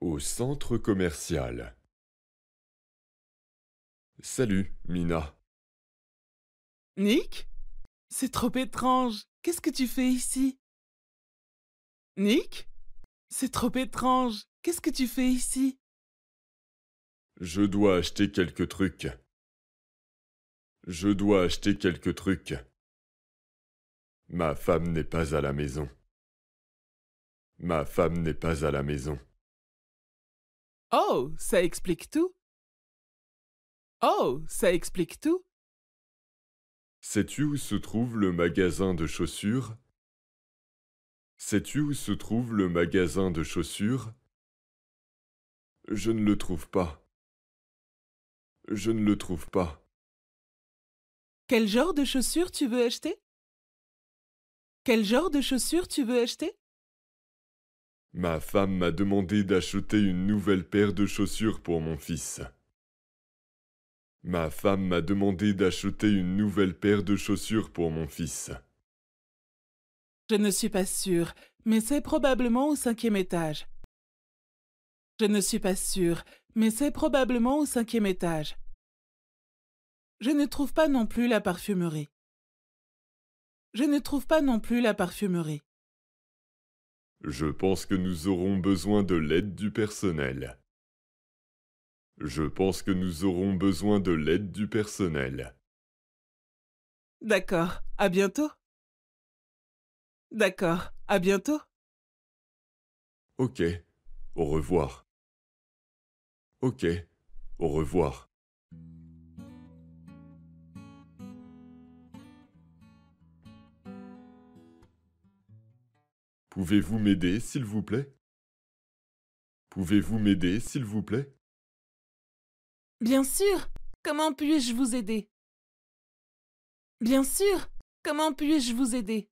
Au centre commercial. Salut, Mina. Nick? C'est trop étrange. Qu'est-ce que tu fais ici? Nick? C'est trop étrange. Qu'est-ce que tu fais ici? Je dois acheter quelques trucs. Je dois acheter quelques trucs. Ma femme n'est pas à la maison. Ma femme n'est pas à la maison. Oh, ça explique tout. Oh, ça explique tout. Sais-tu où se trouve le magasin de chaussures? Sais-tu où se trouve le magasin de chaussures? Je ne le trouve pas. Je ne le trouve pas. Quel genre de chaussures tu veux acheter? Quel genre de chaussures tu veux acheter? Ma femme m'a demandé d'acheter une nouvelle paire de chaussures pour mon fils. Ma femme m'a demandé d'acheter une nouvelle paire de chaussures pour mon fils. Je ne suis pas sûre, mais c'est probablement au 5e étage. Je ne suis pas sûre, mais c'est probablement au 5e étage. Je ne trouve pas non plus la parfumerie. Je ne trouve pas non plus la parfumerie. Je pense que nous aurons besoin de l'aide du personnel. Je pense que nous aurons besoin de l'aide du personnel. D'accord, à bientôt. D'accord, à bientôt. Ok, au revoir. Ok, au revoir. Pouvez-vous m'aider, s'il vous plaît? Pouvez-vous m'aider, s'il vous plaît? Bien sûr. Comment puis-je vous aider? Bien sûr. Comment puis-je vous aider?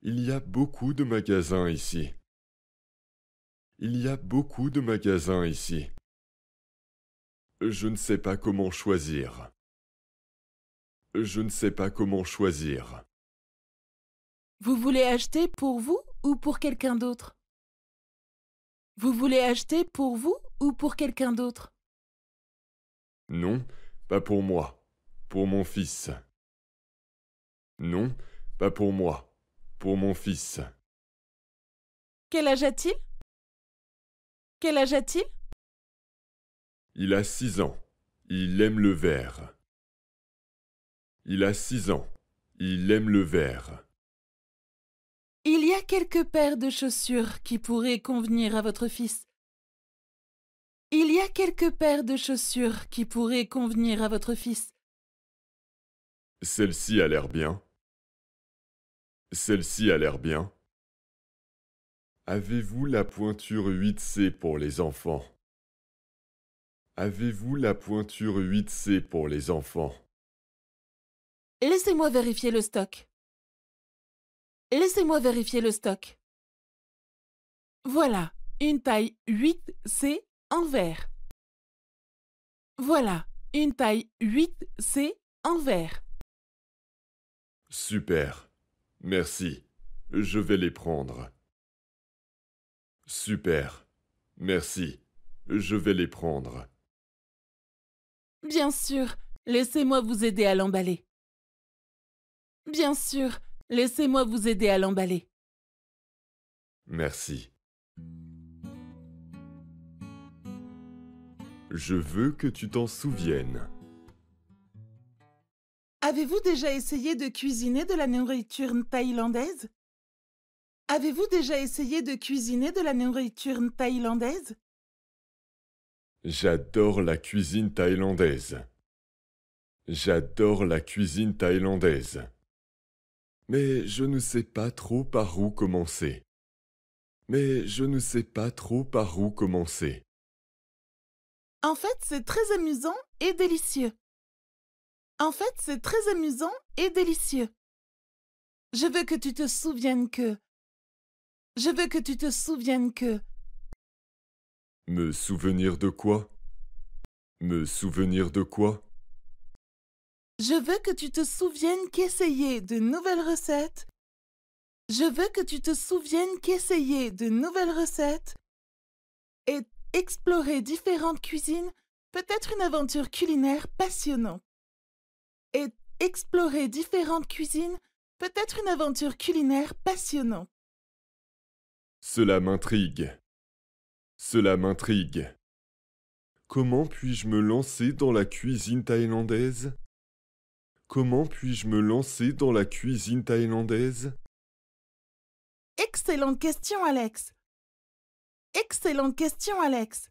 Il y a beaucoup de magasins ici. Il y a beaucoup de magasins ici. Je ne sais pas comment choisir. Je ne sais pas comment choisir. Vous voulez acheter pour vous ou pour quelqu'un d'autre? Vous voulez acheter pour vous ou pour quelqu'un d'autre? Non, pas pour moi. Pour mon fils. Non, pas pour moi. Pour mon fils. Quel âge a-t-il? Quel âge a-t-il? Il a 6 ans. Il aime le vert. Il a 6 ans. Il aime le vert. Il y a quelques paires de chaussures qui pourraient convenir à votre fils. Il y a quelques paires de chaussures qui pourraient convenir à votre fils. Celle-ci a l'air bien. Celle-ci a l'air bien. Avez-vous la pointure 8C pour les enfants? Avez-vous la pointure 8C pour les enfants? Laissez-moi vérifier le stock. Laissez-moi vérifier le stock. Voilà, une taille 8C en vert. Voilà, une taille 8C en vert. Super. Merci. Je vais les prendre. Super. Merci. Je vais les prendre. Bien sûr, laissez-moi vous aider à l'emballer. Bien sûr, laissez-moi vous aider à l'emballer. Merci. Je veux que tu t'en souviennes. Avez-vous déjà essayé de cuisiner de la nourriture thaïlandaise? Avez-vous déjà essayé de cuisiner de la nourriture thaïlandaise? J'adore la cuisine thaïlandaise. J'adore la cuisine thaïlandaise. Mais je ne sais pas trop par où commencer. Mais je ne sais pas trop par où commencer. En fait, c'est très amusant et délicieux. En fait, c'est très amusant et délicieux. Je veux que tu te souviennes que... Je veux que tu te souviennes que... Me souvenir de quoi? Me souvenir de quoi? Je veux que tu te souviennes qu'essayer de nouvelles recettes... Je veux que tu te souviennes qu'essayer de nouvelles recettes Et explorer différentes cuisines peut être une aventure culinaire passionnante. Et explorer différentes cuisines peut être une aventure culinaire passionnante. Cela m'intrigue. Cela m'intrigue. Comment puis-je me lancer dans la cuisine thaïlandaise? Comment puis-je me lancer dans la cuisine thaïlandaise? Excellente question, Alex. Excellente question, Alex.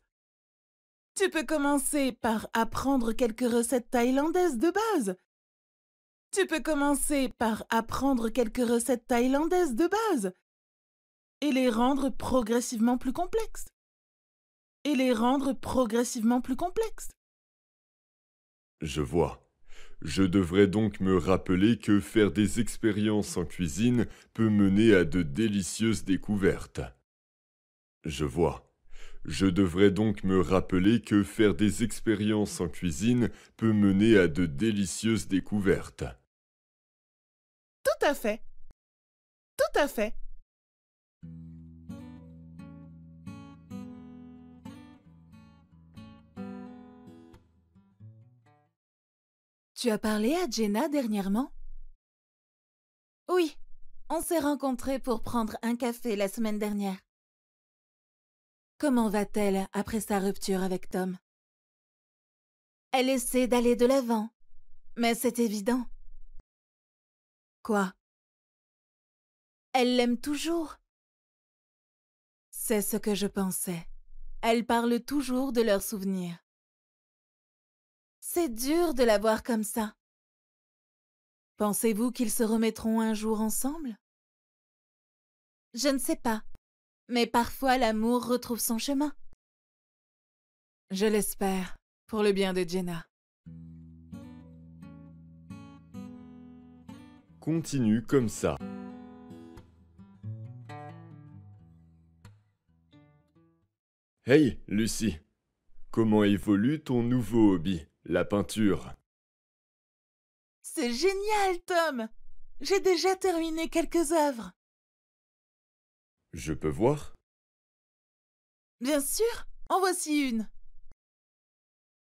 Tu peux commencer par apprendre quelques recettes thaïlandaises de base. Tu peux commencer par apprendre quelques recettes thaïlandaises de base et les rendre progressivement plus complexes. Et les rendre progressivement plus complexes. Je vois. Je devrais donc me rappeler que faire des expériences en cuisine peut mener à de délicieuses découvertes. Je vois. Je devrais donc me rappeler que faire des expériences en cuisine peut mener à de délicieuses découvertes. Tout à fait. Tout à fait. Tu as parlé à Jenna dernièrement? Oui, on s'est rencontrés pour prendre un café la semaine dernière. Comment va-t-elle après sa rupture avec Tom? Elle essaie d'aller de l'avant, mais c'est évident. Quoi? Elle l'aime toujours? C'est ce que je pensais. Elle parle toujours de leurs souvenirs. C'est dur de la voir comme ça. Pensez-vous qu'ils se remettront un jour ensemble? Je ne sais pas, mais parfois l'amour retrouve son chemin. Je l'espère, pour le bien de Jenna. Continue comme ça. Hey, Lucie. Comment évolue ton nouveau hobby, la peinture? C'est génial, Tom! J'ai déjà terminé quelques œuvres. Je peux voir? Bien sûr, en voici une.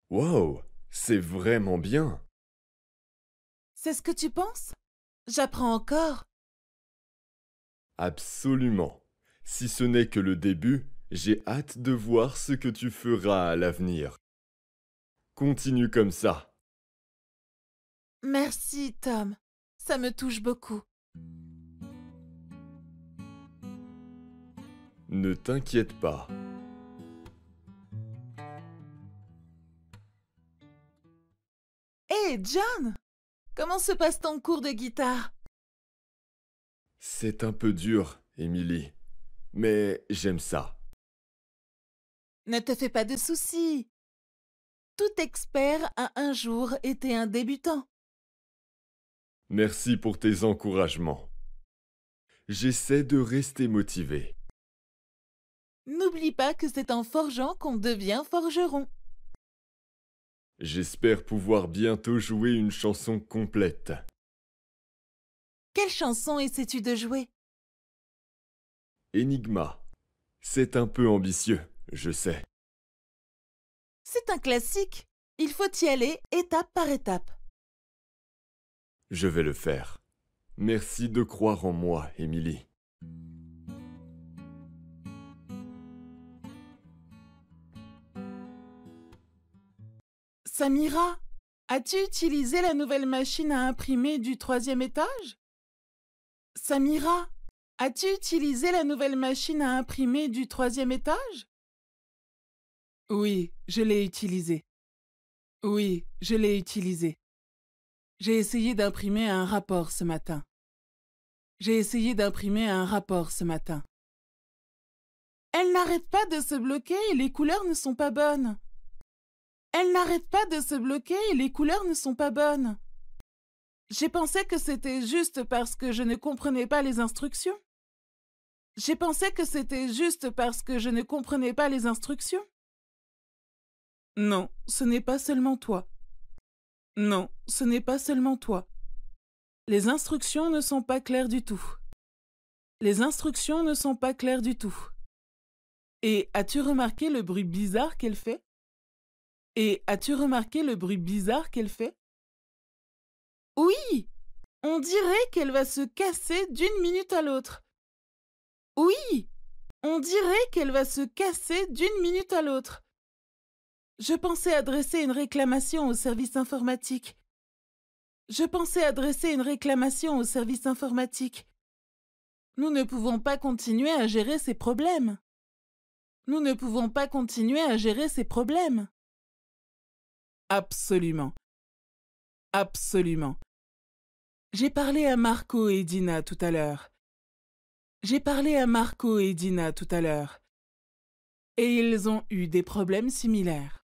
Waouh, c'est vraiment bien. C'est ce que tu penses? J'apprends encore. Absolument. Si ce n'est que le début, j'ai hâte de voir ce que tu feras à l'avenir. Continue comme ça. Merci, Tom. Ça me touche beaucoup. Ne t'inquiète pas. Hé, John! Comment se passe ton cours de guitare? C'est un peu dur, Émilie, mais j'aime ça. Ne te fais pas de soucis. Tout expert a un jour été un débutant. Merci pour tes encouragements. J'essaie de rester motivé. N'oublie pas que c'est en forgeant qu'on devient forgeron. J'espère pouvoir bientôt jouer une chanson complète. Quelle chanson essaies-tu de jouer? Enigma. C'est un peu ambitieux, je sais. C'est un classique. Il faut y aller étape par étape. Je vais le faire. Merci de croire en moi, Émilie. Samira, as-tu utilisé la nouvelle machine à imprimer du 3e étage? Samira, as-tu utilisé la nouvelle machine à imprimer du 3e étage? Oui, je l'ai utilisée. Oui, je l'ai utilisée. J'ai essayé d'imprimer un rapport ce matin. J'ai essayé d'imprimer un rapport ce matin. Elle n'arrête pas de se bloquer et les couleurs ne sont pas bonnes. Elle n'arrête pas de se bloquer et les couleurs ne sont pas bonnes. J'ai pensé que c'était juste parce que je ne comprenais pas les instructions. J'ai pensé que c'était juste parce que je ne comprenais pas les instructions. Non, ce n'est pas seulement toi. Non, ce n'est pas seulement toi. Les instructions ne sont pas claires du tout. Les instructions ne sont pas claires du tout. Et as-tu remarqué le bruit bizarre qu'elle fait? Et as-tu remarqué le bruit bizarre qu'elle fait? Oui! On dirait qu'elle va se casser d'une minute à l'autre. Oui! On dirait qu'elle va se casser d'une minute à l'autre. Je pensais adresser une réclamation au service informatique. Je pensais adresser une réclamation au service informatique. Nous ne pouvons pas continuer à gérer ces problèmes. Nous ne pouvons pas continuer à gérer ces problèmes. Absolument. Absolument. J'ai parlé à Marco et Dina tout à l'heure. J'ai parlé à Marco et Dina tout à l'heure. Et ils ont eu des problèmes similaires.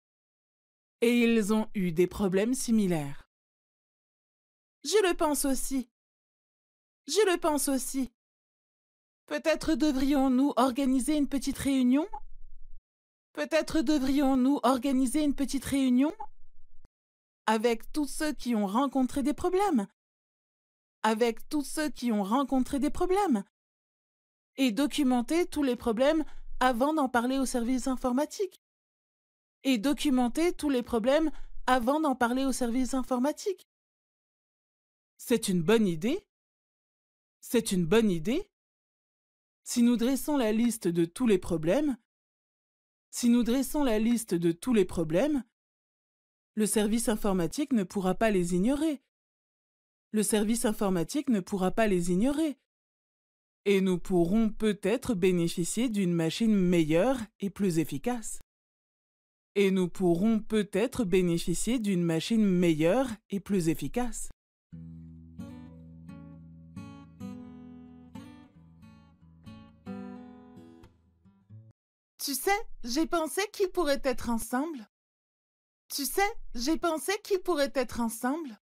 Et ils ont eu des problèmes similaires. Je le pense aussi. Je le pense aussi. Peut-être devrions-nous organiser une petite réunion? Peut-être devrions-nous organiser une petite réunion? Avec tous ceux qui ont rencontré des problèmes. Avec tous ceux qui ont rencontré des problèmes. Et documenter tous les problèmes avant d'en parler au service informatique. Et documenter tous les problèmes avant d'en parler au service informatique. C'est une bonne idée. C'est une bonne idée. Si nous dressons la liste de tous les problèmes, le service informatique ne pourra pas les ignorer. Le service informatique ne pourra pas les ignorer. Et nous pourrons peut-être bénéficier d'une machine meilleure et plus efficace. Et nous pourrons peut-être bénéficier d'une machine meilleure et plus efficace. Tu sais, j'ai pensé qu'ils pourraient être ensemble. Tu sais, j'ai pensé qu'ils pourraient être ensemble.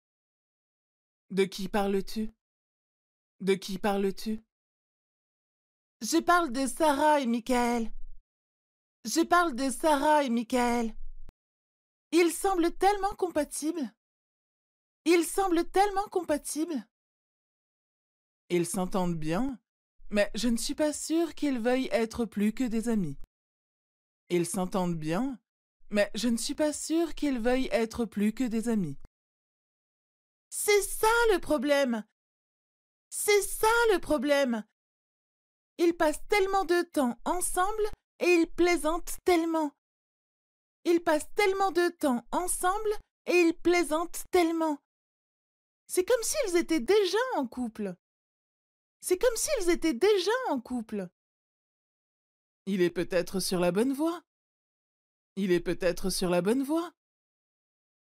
De qui parles-tu? De qui parles-tu? Je parle de Sarah et Michael. Je parle de Sarah et Michael. Ils semblent tellement compatibles. Ils semblent tellement compatibles. Ils s'entendent bien, mais je ne suis pas sûre qu'ils veuillent être plus que des amis. Ils s'entendent bien, mais je ne suis pas sûre qu'ils veuillent être plus que des amis. C'est ça le problème! C'est ça le problème! Ils passent tellement de temps ensemble et ils plaisantent tellement. Ils passent tellement de temps ensemble et ils plaisantent tellement. C'est comme s'ils étaient déjà en couple. C'est comme s'ils étaient déjà en couple. Il est peut-être sur la bonne voie. Il est peut-être sur la bonne voie.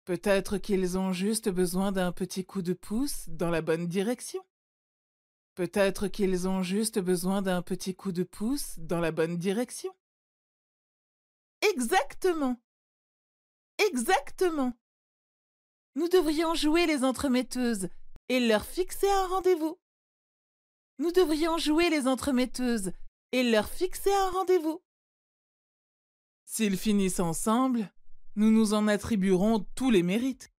Peut-être qu'ils ont juste besoin d'un petit coup de pouce dans la bonne direction. Peut-être qu'ils ont juste besoin d'un petit coup de pouce dans la bonne direction. Exactement. Exactement. Nous devrions jouer les entremetteuses et leur fixer un rendez-vous. Nous devrions jouer les entremetteuses et leur fixer un rendez-vous. S'ils finissent ensemble, nous nous en attribuerons tous les mérites.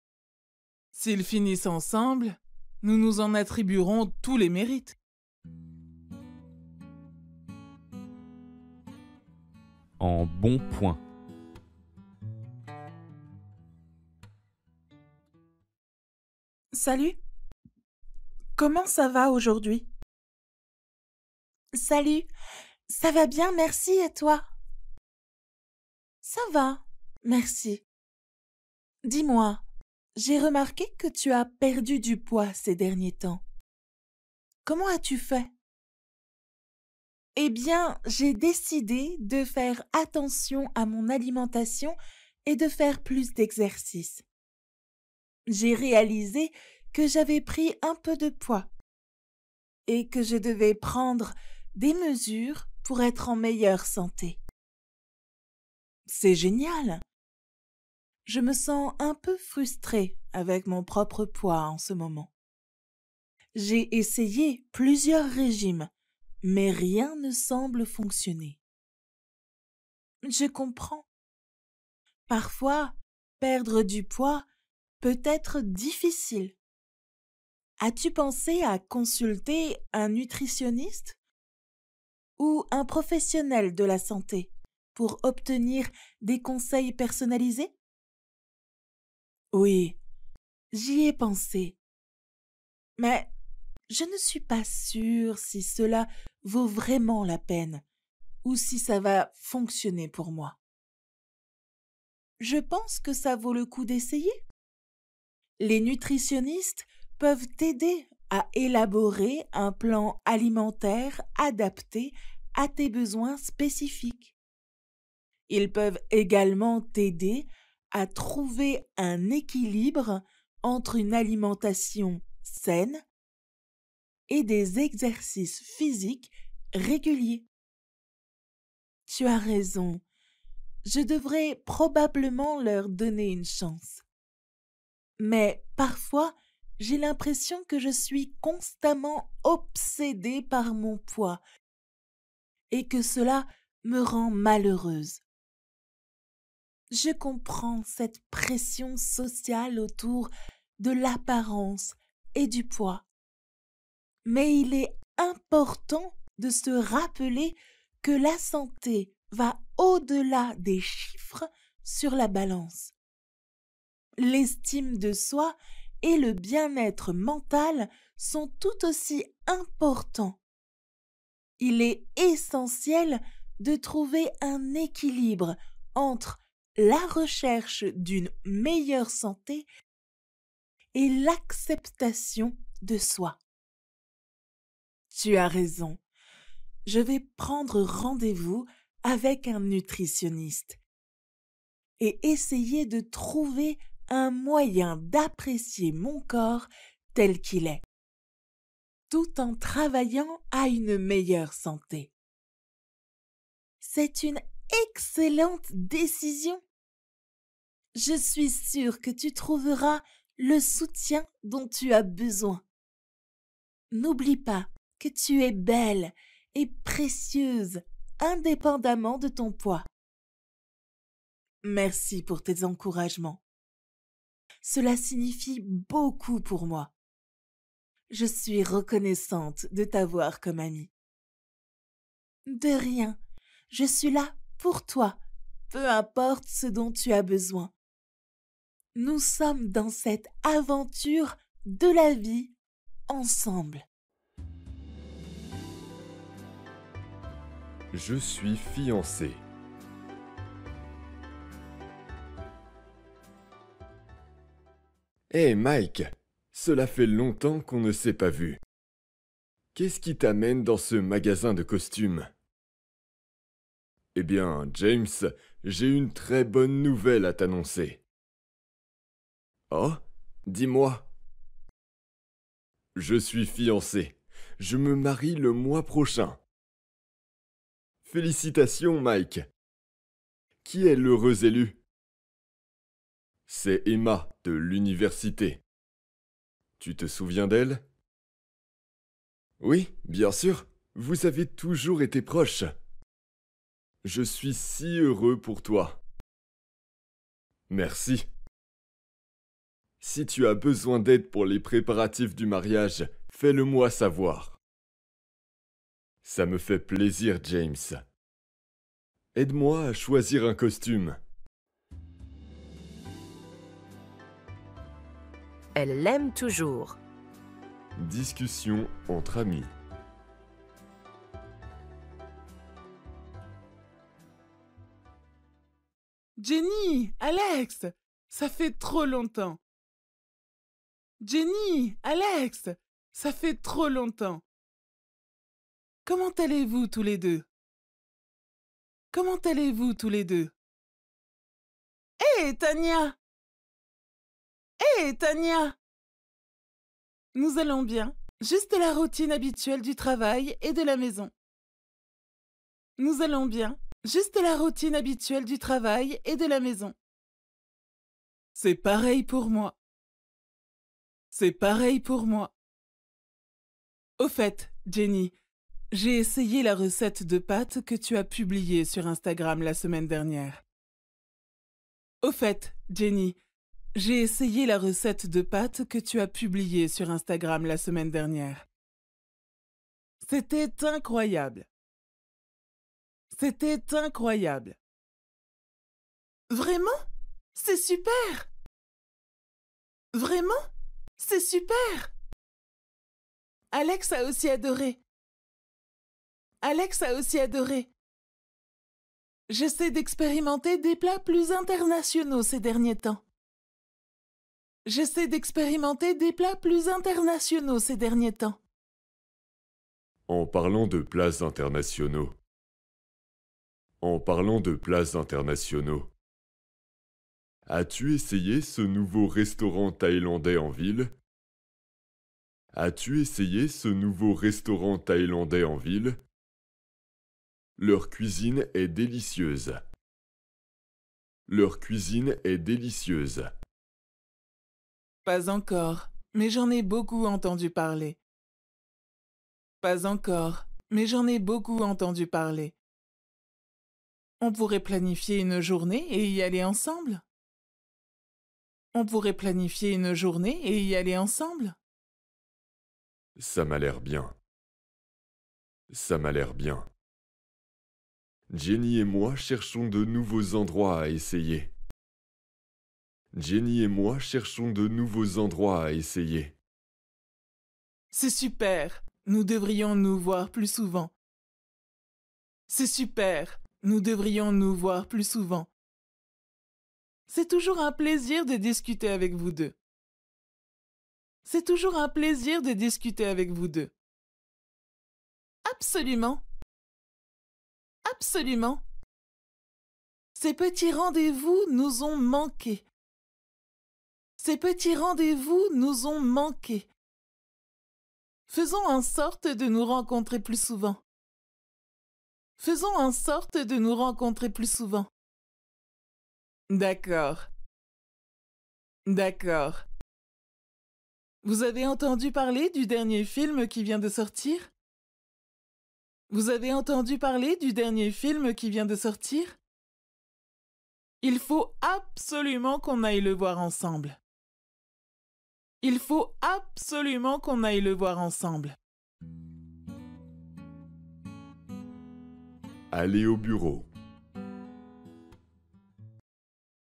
S'ils finissent ensemble, nous nous en attribuerons tous les mérites. En bon point. Salut. Comment ça va aujourd'hui? Salut. Ça va bien, merci, et toi? Ça va, merci. Dis-moi, j'ai remarqué que tu as perdu du poids ces derniers temps. Comment as-tu fait? Eh bien, j'ai décidé de faire attention à mon alimentation et de faire plus d'exercice. J'ai réalisé que j'avais pris un peu de poids et que je devais prendre des mesures pour être en meilleure santé. C'est génial! Je me sens un peu frustrée avec mon propre poids en ce moment. J'ai essayé plusieurs régimes, mais rien ne semble fonctionner. Je comprends. Parfois, perdre du poids peut être difficile. As-tu pensé à consulter un nutritionniste ou un professionnel de la santé pour obtenir des conseils personnalisés? Oui, j'y ai pensé. Mais je ne suis pas sûre si cela vaut vraiment la peine ou si ça va fonctionner pour moi. Je pense que ça vaut le coup d'essayer. Les nutritionnistes peuvent t'aider à élaborer un plan alimentaire adapté à tes besoins spécifiques. Ils peuvent également t'aider à trouver un équilibre entre une alimentation saine et des exercices physiques réguliers. Tu as raison, je devrais probablement leur donner une chance. Mais parfois, j'ai l'impression que je suis constamment obsédée par mon poids et que cela me rend malheureuse. Je comprends cette pression sociale autour de l'apparence et du poids. Mais il est important de se rappeler que la santé va au-delà des chiffres sur la balance. L'estime de soi et le bien-être mental sont tout aussi importants. Il est essentiel de trouver un équilibre entre la recherche d'une meilleure santé et l'acceptation de soi. Tu as raison. Je vais prendre rendez-vous avec un nutritionniste et essayer de trouver un moyen d'apprécier mon corps tel qu'il est, tout en travaillant à une meilleure santé. C'est une excellente décision. Je suis sûre que tu trouveras le soutien dont tu as besoin. N'oublie pas que tu es belle et précieuse, indépendamment de ton poids. Merci pour tes encouragements. Cela signifie beaucoup pour moi. Je suis reconnaissante de t'avoir comme amie. De rien, je suis là pour toi, peu importe ce dont tu as besoin. Nous sommes dans cette aventure de la vie ensemble. Je suis fiancé. Hé Mike, cela fait longtemps qu'on ne s'est pas vu. Qu'est-ce qui t'amène dans ce magasin de costumes? Eh bien, James, j'ai une très bonne nouvelle à t'annoncer. Oh, dis-moi. Je suis fiancé. Je me marie le mois prochain. Félicitations, Mike. Qui est l'heureux élu? C'est Emma de l'université. Tu te souviens d'elle? Oui, bien sûr. Vous avez toujours été proches. Je suis si heureux pour toi. Merci. Si tu as besoin d'aide pour les préparatifs du mariage, fais-le-moi savoir. Ça me fait plaisir, James. Aide-moi à choisir un costume. Elle l'aime toujours. Discussion entre amis. Jenny, Alex, ça fait trop longtemps. Jenny, Alex, ça fait trop longtemps. Comment allez-vous tous les deux? Comment allez-vous tous les deux? Hé, Tania! Hé, Tania! Nous allons bien, juste la routine habituelle du travail et de la maison. Nous allons bien, juste la routine habituelle du travail et de la maison. C'est pareil pour moi. C'est pareil pour moi. Au fait, Jenny, j'ai essayé la recette de pâtes que tu as publiée sur Instagram la semaine dernière. Au fait, Jenny, j'ai essayé la recette de pâtes que tu as publiée sur Instagram la semaine dernière. C'était incroyable. C'était incroyable. Vraiment? C'est super! Vraiment? C'est super! Alex a aussi adoré. Alex a aussi adoré. J'essaie d'expérimenter des plats plus internationaux ces derniers temps. J'essaie d'expérimenter des plats plus internationaux ces derniers temps. En parlant de plats internationaux. En parlant de plats internationaux. As-tu essayé ce nouveau restaurant thaïlandais en ville? As-tu essayé ce nouveau restaurant thaïlandais en ville? Leur cuisine est délicieuse. Leur cuisine est délicieuse. Pas encore, mais j'en ai beaucoup entendu parler. Pas encore, mais j'en ai beaucoup entendu parler. On pourrait planifier une journée et y aller ensemble? On pourrait planifier une journée et y aller ensemble? Ça m'a l'air bien. Ça m'a l'air bien. Jenny et moi cherchons de nouveaux endroits à essayer. Jenny et moi cherchons de nouveaux endroits à essayer. C'est super, nous devrions nous voir plus souvent. C'est super, nous devrions nous voir plus souvent. C'est toujours un plaisir de discuter avec vous deux. C'est toujours un plaisir de discuter avec vous deux. Absolument. Absolument. Ces petits rendez-vous nous ont manqué. Ces petits rendez-vous nous ont manqué. Faisons en sorte de nous rencontrer plus souvent. Faisons en sorte de nous rencontrer plus souvent. D'accord. D'accord. Vous avez entendu parler du dernier film qui vient de sortir? Vous avez entendu parler du dernier film qui vient de sortir? Il faut absolument qu'on aille le voir ensemble. Il faut absolument qu'on aille le voir ensemble. Aller au bureau.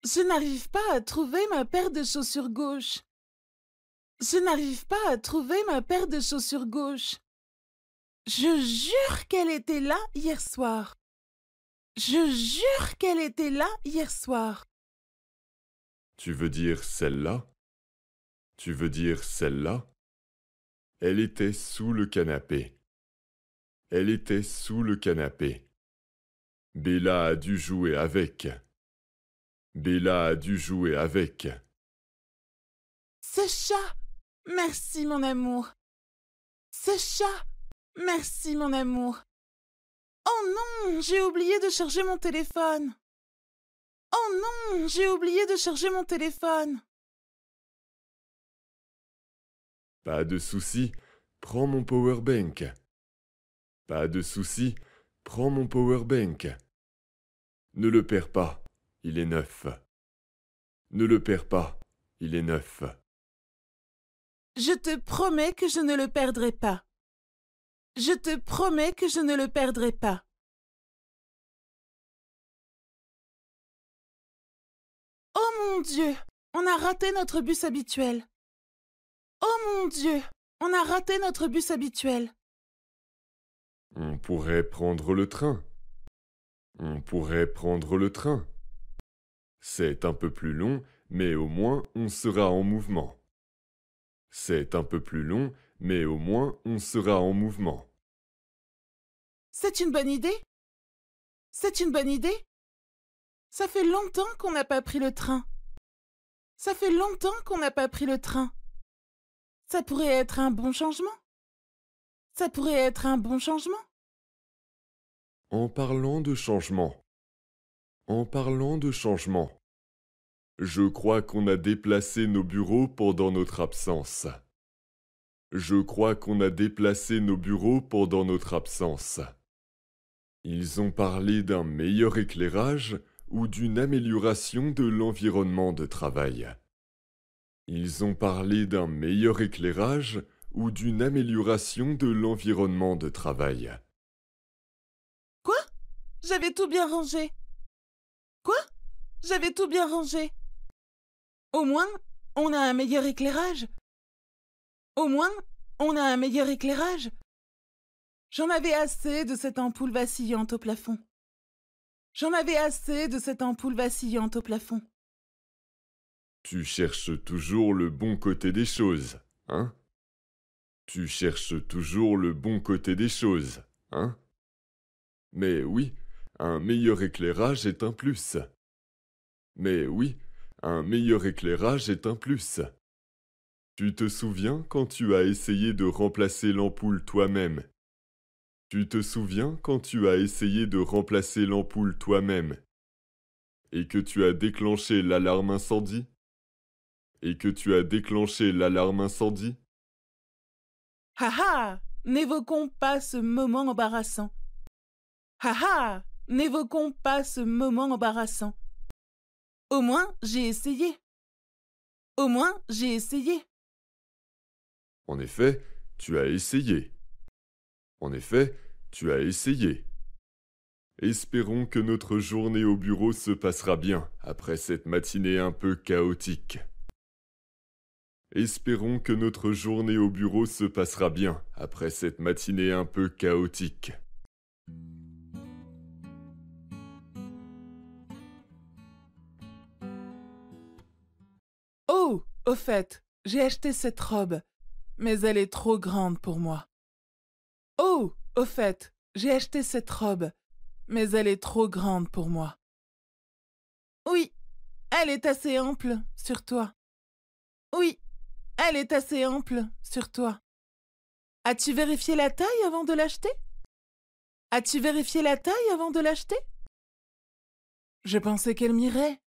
Je n'arrive pas à trouver ma paire de chaussures gauche. Je n'arrive pas à trouver ma paire de chaussures gauche. Je jure qu'elle était là hier soir. Je jure qu'elle était là hier soir. Tu veux dire celle-là? Tu veux dire celle-là? Elle était sous le canapé. Elle était sous le canapé. Bella a dû jouer avec. Bella a dû jouer avec. Ce chat! Merci mon amour. Ce chat! Merci mon amour. Oh non, j'ai oublié de charger mon téléphone. Oh non, j'ai oublié de charger mon téléphone. Pas de souci, prends mon powerbank. Pas de souci, prends mon powerbank. Ne le perds pas, il est neuf. Ne le perds pas, il est neuf. Je te promets que je ne le perdrai pas. Je te promets que je ne le perdrai pas. Oh mon Dieu, on a raté notre bus habituel. Oh mon Dieu, on a raté notre bus habituel. On pourrait prendre le train. On pourrait prendre le train. C'est un peu plus long, mais au moins on sera en mouvement. C'est un peu plus long, mais au moins on sera en mouvement. C'est une bonne idée? C'est une bonne idée? Ça fait longtemps qu'on n'a pas pris le train. Ça fait longtemps qu'on n'a pas pris le train. Ça pourrait être un bon changement. Ça pourrait être un bon changement. En parlant de changement. En parlant de changement. Je crois qu'on a déplacé nos bureaux pendant notre absence. Je crois qu'on a déplacé nos bureaux pendant notre absence. Ils ont parlé d'un meilleur éclairage ou d'une amélioration de l'environnement de travail. Ils ont parlé d'un meilleur éclairage ou d'une amélioration de l'environnement de travail. Quoi? J'avais tout bien rangé. Quoi? j'avais tout bien rangé. Au moins, on a un meilleur éclairage. Au moins, on a un meilleur éclairage. J'en avais assez de cette ampoule vacillante au plafond. J'en avais assez de cette ampoule vacillante au plafond. Tu cherches toujours le bon côté des choses, hein? Tu cherches toujours le bon côté des choses, hein? Mais oui, un meilleur éclairage est un plus. Mais oui, un meilleur éclairage est un plus. Tu te souviens quand tu as essayé de remplacer l'ampoule toi-même? Tu te souviens quand tu as essayé de remplacer l'ampoule toi-même? Et que tu as déclenché l'alarme incendie? Et que tu as déclenché l'alarme incendie? Ha ha! N'évoquons pas ce moment embarrassant. Ha ha! N'évoquons pas ce moment embarrassant. Au moins, j'ai essayé. Au moins, j'ai essayé. En effet, tu as essayé. En effet, tu as essayé. Espérons que notre journée au bureau se passera bien après cette matinée un peu chaotique. Espérons que notre journée au bureau se passera bien après cette matinée un peu chaotique. Oh, au fait, j'ai acheté cette robe, mais elle est trop grande pour moi. Oh, au fait, j'ai acheté cette robe, mais elle est trop grande pour moi. Oui, elle est assez ample sur toi. Oui, elle est assez ample sur toi. As-tu vérifié la taille avant de l'acheter? As-tu vérifié la taille avant de l'acheter? Je pensais qu'elle m'irait,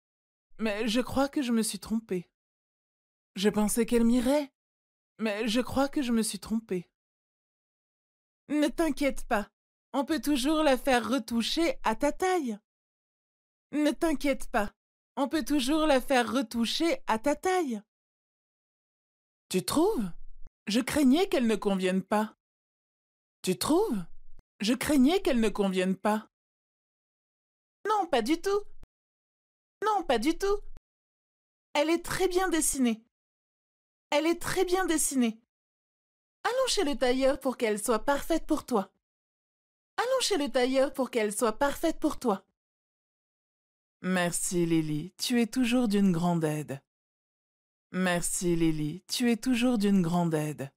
mais je crois que je me suis trompée. Je pensais qu'elle m'irait, mais je crois que je me suis trompée. Ne t'inquiète pas, on peut toujours la faire retoucher à ta taille. Ne t'inquiète pas, on peut toujours la faire retoucher à ta taille. Tu trouves? Je craignais qu'elle ne convienne pas. Tu trouves? Je craignais qu'elle ne convienne pas. Non, pas du tout. Non, pas du tout. Elle est très bien dessinée. Elle est très bien dessinée. Allons chez le tailleur pour qu'elle soit parfaite pour toi. Allons chez le tailleur pour qu'elle soit parfaite pour toi. Merci Lily, tu es toujours d'une grande aide. Merci Lily, tu es toujours d'une grande aide.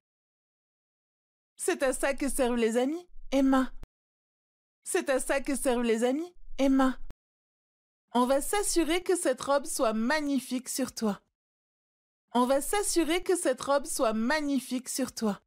C'est à ça que servent les amis, Emma. C'est à ça que servent les amis, Emma. On va s'assurer que cette robe soit magnifique sur toi. On va s'assurer que cette robe soit magnifique sur toi.